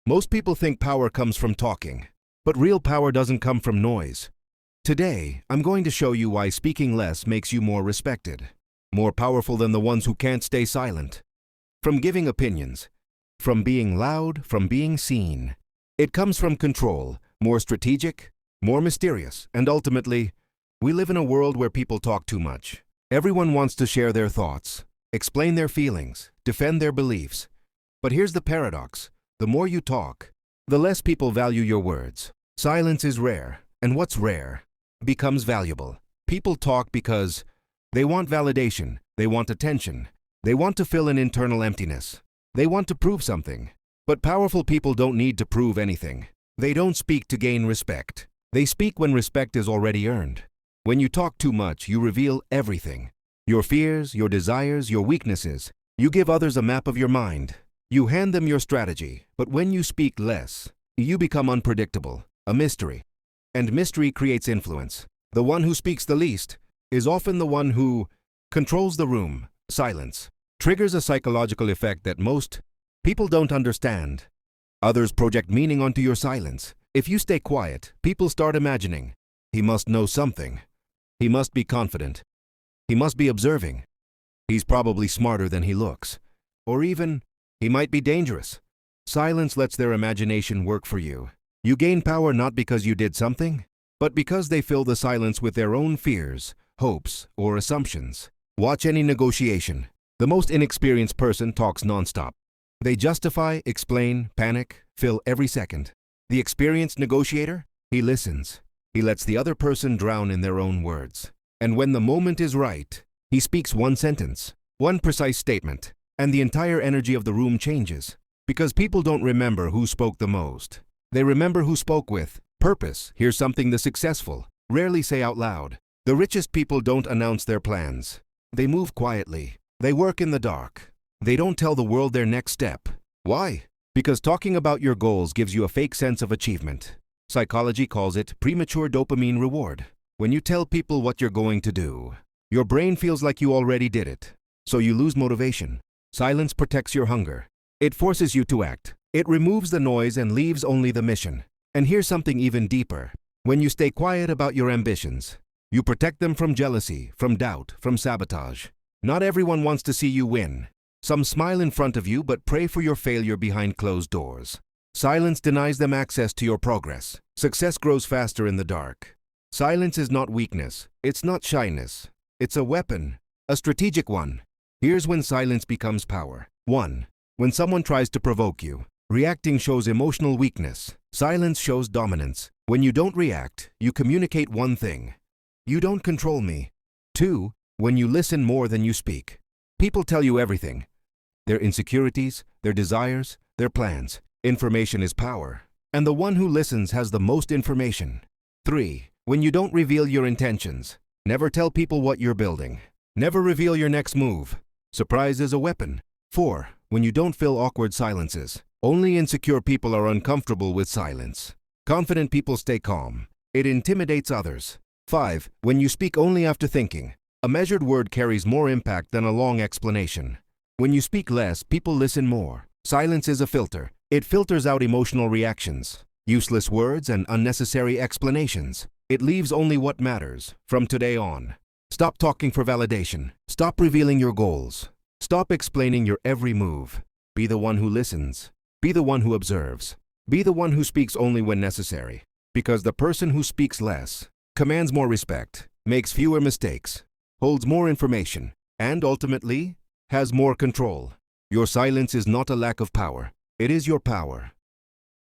Most people think power comes from talking, but real power doesn't come from noise. Today, I'm going to show you why speaking less makes you more respected, more powerful than the ones who can't stay silent. From giving opinions, from being loud, from being seen. It comes from control, more strategic, more mysterious, and ultimately, we live in a world where people talk too much. Everyone wants to share their thoughts, explain their feelings, defend their beliefs. But here's the paradox. The more you talk, the less people value your words. Silence is rare, and what's rare becomes valuable. People talk because they want validation, they want attention, they want to fill an internal emptiness. They want to prove something. But powerful people don't need to prove anything. They don't speak to gain respect. They speak when respect is already earned. When you talk too much, you reveal everything. Your fears, your desires, your weaknesses. You give others a map of your mind. You hand them your strategy. But when you speak less, you become unpredictable, a mystery. And mystery creates influence. The one who speaks the least is often the one who controls the room. Silence triggers a psychological effect that most people don't understand. Others project meaning onto your silence. If you stay quiet, people start imagining. He must know something. He must be confident. He must be observing. He's probably smarter than he looks. Or even, he might be dangerous. Silence lets their imagination work for you. You gain power not because you did something, but because they fill the silence with their own fears, hopes, or assumptions. Watch any negotiation. The most inexperienced person talks nonstop. They justify, explain, panic, fill every second. The experienced negotiator? He listens. He lets the other person drown in their own words. And when the moment is right, he speaks one sentence, one precise statement, and the entire energy of the room changes. Because people don't remember who spoke the most. They remember who spoke with purpose. Here's something the successful rarely say out loud. The richest people don't announce their plans. They move quietly. They work in the dark. They don't tell the world their next step. Why? Because talking about your goals gives you a fake sense of achievement. Psychology calls it premature dopamine reward. When you tell people what you're going to do, your brain feels like you already did it. So you lose motivation. Silence protects your hunger. It forces you to act. It removes the noise and leaves only the mission. And here's something even deeper. When you stay quiet about your ambitions, you protect them from jealousy, from doubt, from sabotage. Not everyone wants to see you win. Some smile in front of you but pray for your failure behind closed doors. Silence denies them access to your progress. Success grows faster in the dark. Silence is not weakness. It's not shyness. It's a weapon, a strategic one. Here's when silence becomes power. 1. When someone tries to provoke you, reacting shows emotional weakness. Silence shows dominance. When you don't react, you communicate one thing. You don't control me. 2. When you listen more than you speak. People tell you everything. Their insecurities, their desires, their plans. Information is power. And the one who listens has the most information. 3. When you don't reveal your intentions. Never tell people what you're building. Never reveal your next move. Surprise is a weapon. 4. When you don't fill awkward silences. Only insecure people are uncomfortable with silence. Confident people stay calm. It intimidates others. 5. When you speak only after thinking. A measured word carries more impact than a long explanation. When you speak less, people listen more. Silence is a filter. It filters out emotional reactions, useless words, and unnecessary explanations. It leaves only what matters. From today on, stop talking for validation. Stop revealing your goals. Stop explaining your every move. Be the one who listens. Be the one who observes. Be the one who speaks only when necessary. Because the person who speaks less commands more respect, makes fewer mistakes, holds more information, and ultimately has more control. Your silence is not a lack of power. It is your power.